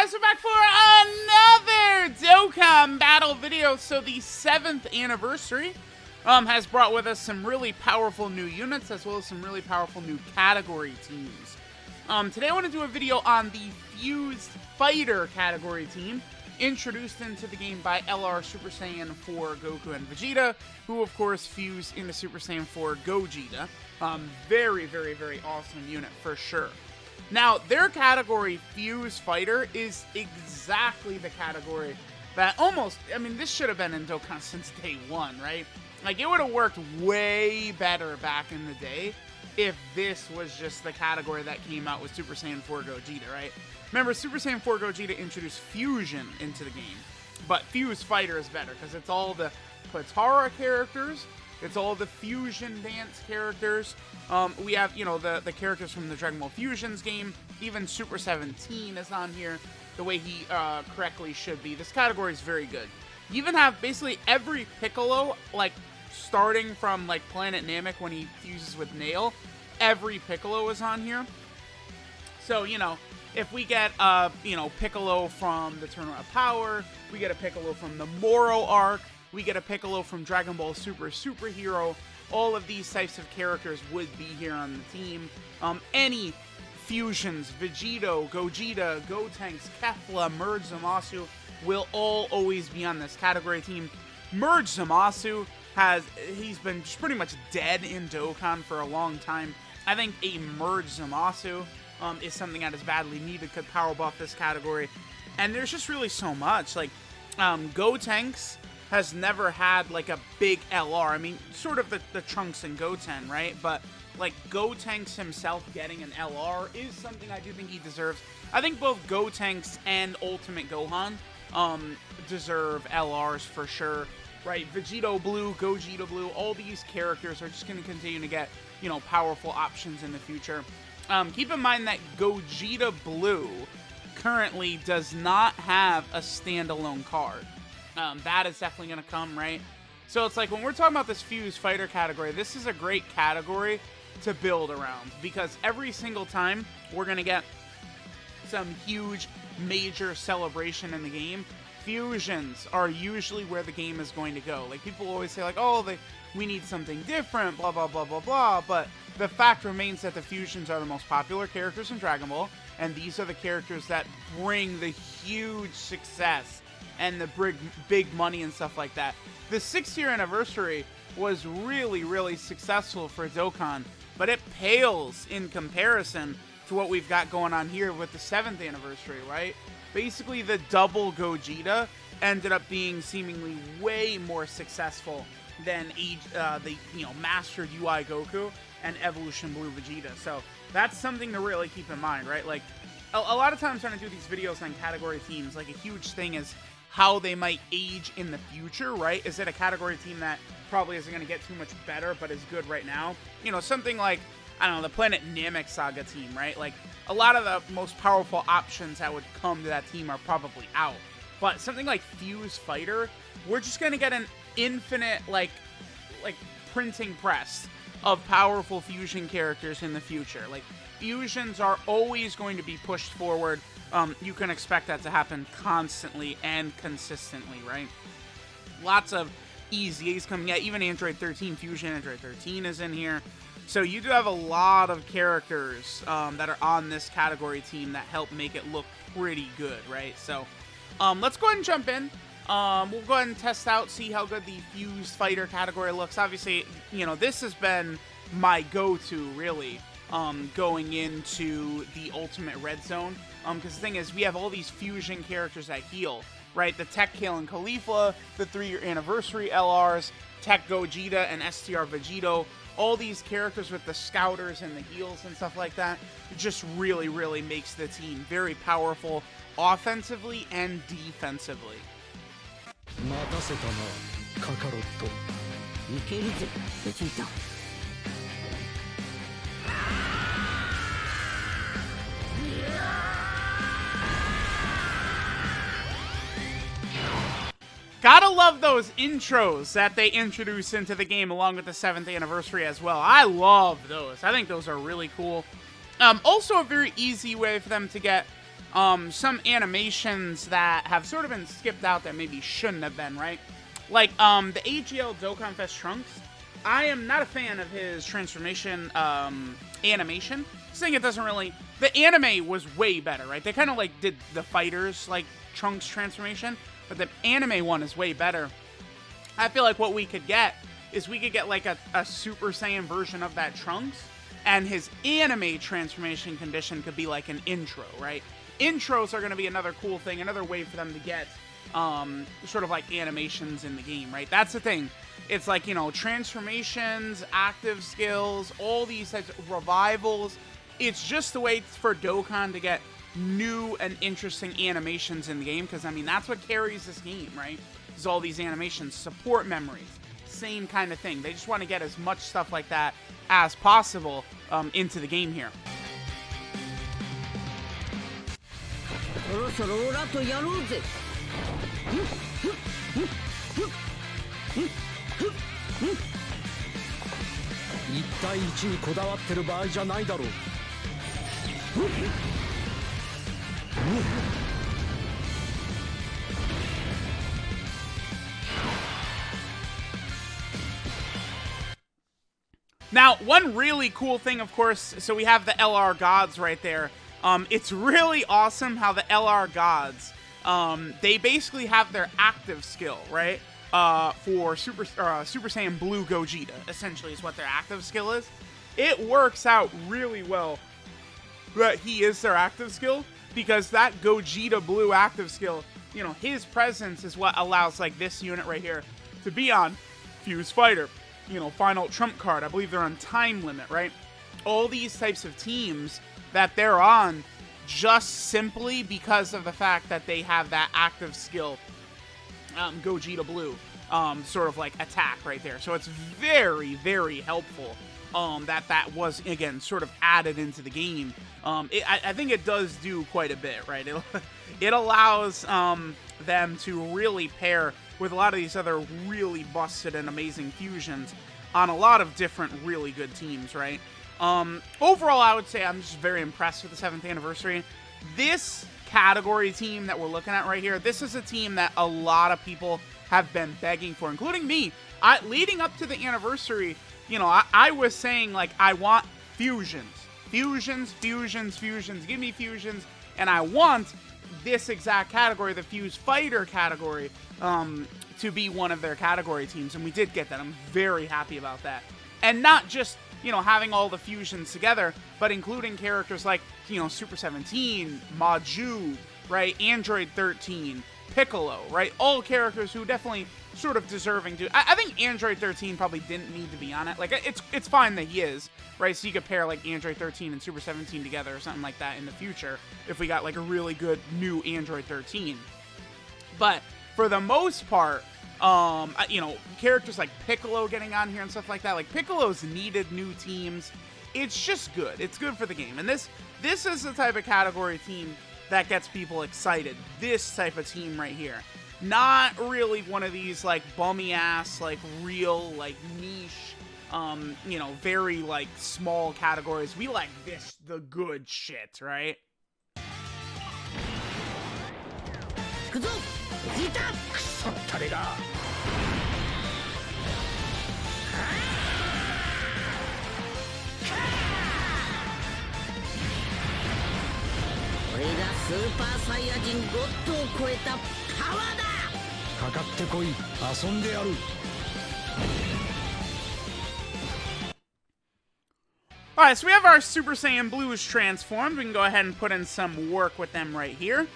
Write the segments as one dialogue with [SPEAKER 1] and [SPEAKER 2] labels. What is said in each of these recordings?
[SPEAKER 1] guys, we're back for another Dokkan battle video. So the 7th anniversary has brought with us some really powerful new units as well as some really powerful new category teams. Today I want to do a video on the Fused Fighter category team, introduced into the game by LR Super Saiyan 4 Goku and Vegeta, who of course fused into Super Saiyan 4 Gogeta. Very, very, very awesome unit for sure. Now, their category, Fused Fighter, is exactly the category that this should have been in Dokkan since day one, right? Like, it would have worked way better back in the day if this was just the category that came out with Super Saiyan 4 Gogeta, right? Remember, Super Saiyan 4 Gogeta introduced Fusion into the game, but Fused Fighter is better because it's all the Patara characters, it's all the Fusion Dance characters. We have, the characters from the Dragon Ball Fusions game. Even Super 17 is on here the way he correctly should be. This category is very good. You even have basically every Piccolo, like, starting from, like, Planet Namek when he fuses with Nail. Every Piccolo is on here. So, if we get, Piccolo from the Tournament of Power, we get a Piccolo from the Moro arc, we get a Piccolo from Dragon Ball Superhero. All of these types of characters would be here on the team. Any fusions, Vegito, Gogeta, Gotenks, Kefla, Merge Zamasu will all always be on this category team. Merge Zamasu he's been just pretty much dead in Dokkan for a long time. I think a Merge Zamasu is something that is badly needed, could power buff this category. And there's just really so much. Like, Gotenks has never had, like, a big LR. I mean, sort of the Trunks and Goten, right? But, like, Gotenks himself getting an LR is something I do think he deserves. I think both Gotenks and Ultimate Gohan deserve LRs for sure, right? Vegito Blue, Gogeta Blue, all these characters are just going to continue to get, powerful options in the future. Keep in mind that Gogeta Blue currently does not have a standalone card. That is definitely going to come, right? So it's like, when we're talking about this Fused Fighter category, this is a great category to build around, because every single time we're going to get some huge, major celebration in the game, fusions are usually where the game is going to go. Like, people always say, like, oh, we need something different, blah, blah, blah, blah, blah, but the fact remains that the fusions are the most popular characters in Dragon Ball, and these are the characters that bring the huge success and the big money and stuff like that. The 6th-year anniversary was really, really successful for Dokkan, but it pales in comparison to what we've got going on here with the 7th anniversary, right? Basically, the double Gogeta ended up being seemingly way more successful than the Mastered UI Goku and Evolution Blue Vegeta. So that's something to really keep in mind, right? Like, a lot of times when I do these videos on category teams, like, a huge thing is how they might age in the future, right? Is it a category team that probably isn't going to get too much better, but is good right now? Something like, I don't know, the Planet Namek Saga team, right? Like, a lot of the most powerful options that would come to that team are probably out. But something like Fused Fighter, we're just going to get an infinite, like printing press of powerful fusion characters in the future. Like, fusions are always going to be pushed forward. You can expect that to happen constantly and consistently, right? Lots of EZAs coming out. Even Android 13 Fusion, Android 13 is in here. So you do have a lot of characters that are on this category team that help make it look pretty good, right? So let's go ahead and jump in. We'll go ahead and test out, see how good the Fused Fighter category looks. Obviously, this has been my go-to, really, going into the Ultimate Red Zone. Because the thing is, we have all these fusion characters that heal, right? The Tech Kale and Caulifla, the 3-year anniversary LRs, Tech Gogeta and STR Vegito, all these characters with the scouters and the heals and stuff like that, it just really, really makes the team very powerful offensively and defensively. Gotta love those intros that they introduce into the game along with the 7th anniversary as well. I love those. I think those are really cool. Also a very easy way for them to get some animations that have sort of been skipped out that maybe shouldn't have been, right? Like, the AGL Dokkan Fest Trunks. I am not a fan of his transformation animation. I think it doesn't really... The anime was way better, right? They kind of, like, did the fighters, like, Trunks transformation, but the anime one is way better. I feel like what we could get is we could get, like, a Super Saiyan version of that Trunks, and his anime transformation condition could be, like, an intro, right? Intros are going to be another cool thing, another way for them to get sort of like animations in the game, right? That's the thing. It's like, you know, transformations, active skills, all these types of revivals. It's just a way for Dokkan to get new and interesting animations in the game, because, I mean, that's what carries this game, right? Is all these animations, support memories, same kind of thing. They just want to get as much stuff like that as possible into the game here. Now, one really cool thing, of course, so we have the LR Gods right there. It's really awesome how the LR Gods, they basically have their active skill, right? For Super Saiyan Blue Gogeta, essentially, is what their active skill is. It works out really well that he is their active skill, because that Gogeta Blue active skill, you know, his presence is what allows, like, this unit right here to be on Fused Fighter. You know, Final Trump Card. I believe they're on Time Limit, right? All these types of teams that they're on just simply because of the fact that they have that active skill, Gogeta Blue, sort of like attack right there. So it's very, very helpful that was, again, sort of added into the game. I think it does do quite a bit, right? It allows them to really pair with a lot of these other really busted and amazing fusions on a lot of different really good teams, right? Overall, I would say I'm just very impressed with the 7th anniversary. This category team that we're looking at right here, this is a team that a lot of people have been begging for, including me. Leading up to the anniversary, you know, I was saying, like, I want fusions. Fusions. Give me fusions. And I want this exact category, the Fused Fighter category, to be one of their category teams, and we did get that. I'm very happy about that. And not just, you know, having all the fusions together, but including characters like, you know, Super 17, Maju, right, Android 13, Piccolo, right, all characters who definitely sort of deserving to. I think Android 13 probably didn't need to be on it. Like, it's fine that he is, right, so you could pair, like, Android 13 and Super 17 together or something like that in the future if we got, like, a really good new Android 13. But for the most part, you know, characters like Piccolo getting on here and stuff like that, like, Piccolo's needed new teams. It's just good. It's good for the game. And this is the type of category team that gets people excited. This type of team right here. Not really one of these, like, bummy-ass, like, real, like, niche, you know, very, like, small categories. We like this, the good shit, right? Alright, so we have our Super Saiyan Blues transformed. We can go ahead and put in some work with them right here.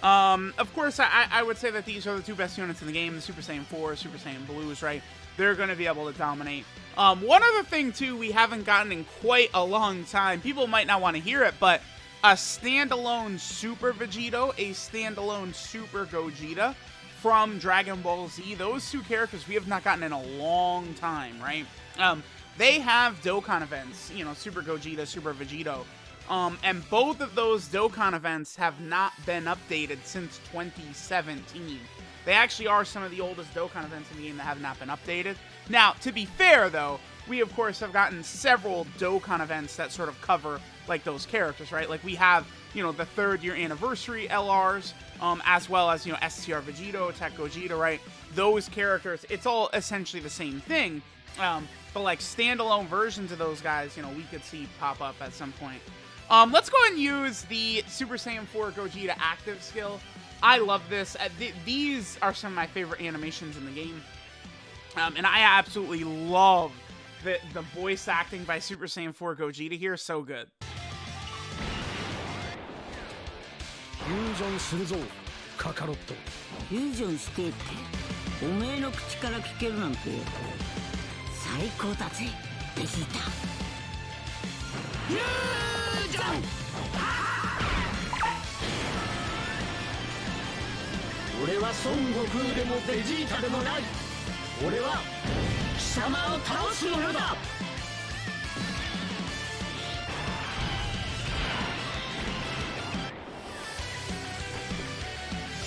[SPEAKER 1] Of course, I would say that these are the two best units in the game, the Super Saiyan 4, Super Saiyan Blues, right? They're going to be able to dominate. One other thing, too, we haven't gotten in quite a long time. People might not want to hear it, but a standalone Super Vegito, a standalone Super Gogeta from Dragon Ball Z. Those two characters we have not gotten in a long time, right? They have Dokkan events, you know, Super Gogeta, Super Vegito. And both of those Dokkan events have not been updated since 2017. They actually are some of the oldest Dokkan events in the game that have not been updated. Now, to be fair, though, we of course have gotten several Dokkan events that sort of cover like those characters, right? Like we have, you know, the 3rd year anniversary LRs, as well as, you know, STR Vegito, Tech Gogeta, right? Those characters, it's all essentially the same thing. But like standalone versions of those guys, you know, we could see pop up at some point. Let's go ahead and use the Super Saiyan 4 Gogeta active skill. I love this. These are some of my favorite animations in the game. And I absolutely love the voice acting by Super Saiyan 4 Gogeta here. So good.
[SPEAKER 2] Fusion するぞ、カカロット。フュージョンしてっておめえの口から聞けるなんて最高だぜ、ベジータ。フュージョン。俺は孫悟空でもベジータでもない。俺は貴様を倒す者だ。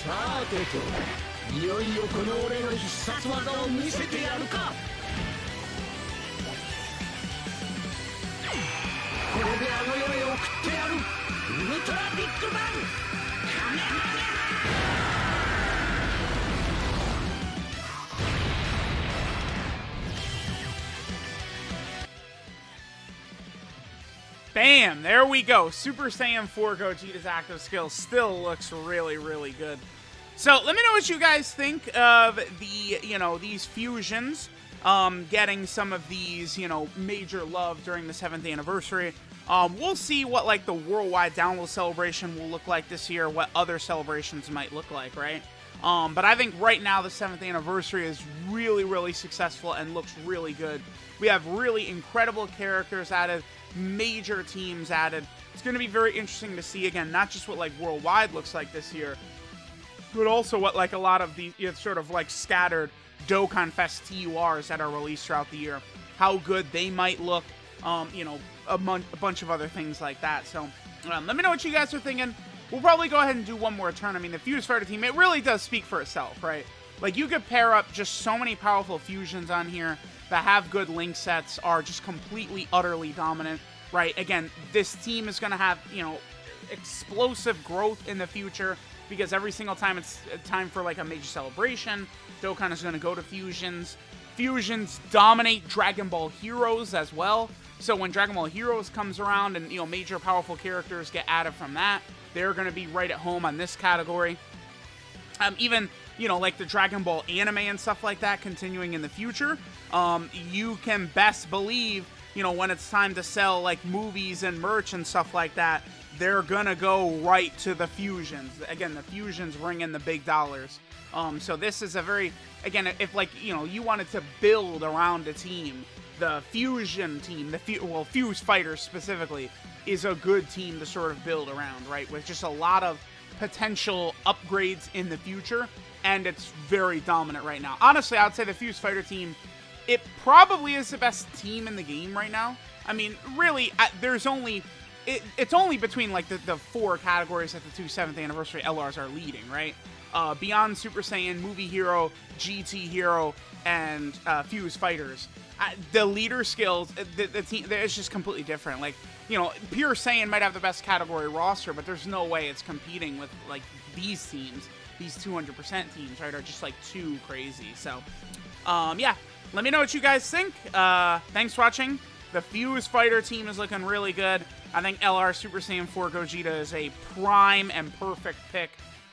[SPEAKER 2] さてと、いよいよこの俺の必殺技を見せてやるか。これであの世へ送ってやる。ウルトラビッグバンカメハメハ。
[SPEAKER 1] Bam! There we go. Super Saiyan 4 Gogeta's active skill still looks really, really good. So let me know what you guys think of the, you know, these fusions. Getting some of these, you know, major love during the 7th anniversary. We'll see what, like, the worldwide download celebration will look like this year, what other celebrations might look like, right? But I think right now the 7th anniversary is really, really successful and looks really good. We have really incredible characters added, major teams added. It's going to be very interesting to see, again, not just what, like, worldwide looks like this year, but also what, like, a lot of the, you know, sort of, like, scattered Dokkan Fest TURs that are released throughout the year, how good they might look, you know, a bunch of other things like that. So let me know what you guys are thinking. We'll probably go ahead and do one more turn. I mean, the Fuse Fighter team, it really does speak for itself, right? Like, you could pair up just so many powerful fusions on here that have good link sets, are just completely, utterly dominant, right? Again, this team is going to have, you know, explosive growth in the future, because every single time it's time for, like, a major celebration, Dokkan is going to go to fusions. Fusions dominate Dragon Ball Heroes as well. So when Dragon Ball Heroes comes around and, you know, major powerful characters get added from that, they're going to be right at home on this category. Even, you know, like the Dragon Ball anime and stuff like that continuing in the future, you can best believe, you know, when it's time to sell, like, movies and merch and stuff like that, they're going to go right to the fusions. Again, the fusions bring in the big dollars. So this is a very, again, if, like, you know, you wanted to build around a team, the fusion team, well, Fuse Fighters specifically, is a good team to sort of build around, right? With just a lot of potential upgrades in the future, and it's very dominant right now. Honestly, I would say the Fuse Fighter team, it probably is the best team in the game right now. I mean, really, there's only, it's only between, like, the 4 categories that the 2 7th anniversary LRs are leading, right? Beyond Super Saiyan, Movie Hero, GT Hero, and Fuse Fighters. The leader skills, the team, it's just completely different. Like, you know, Pure Saiyan might have the best category roster, but there's no way it's competing with, like, these teams. These 200% teams, right, are just, like, too crazy. So, yeah, let me know what you guys think. Thanks for watching. The Fuse Fighter team is looking really good. I think LR Super Saiyan 4 Gogeta is a prime and perfect pick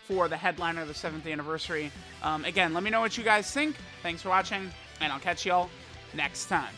[SPEAKER 1] for the headliner of the 7th anniversary. Again, let me know what you guys think. Thanks for watching, and I'll catch y'all next time.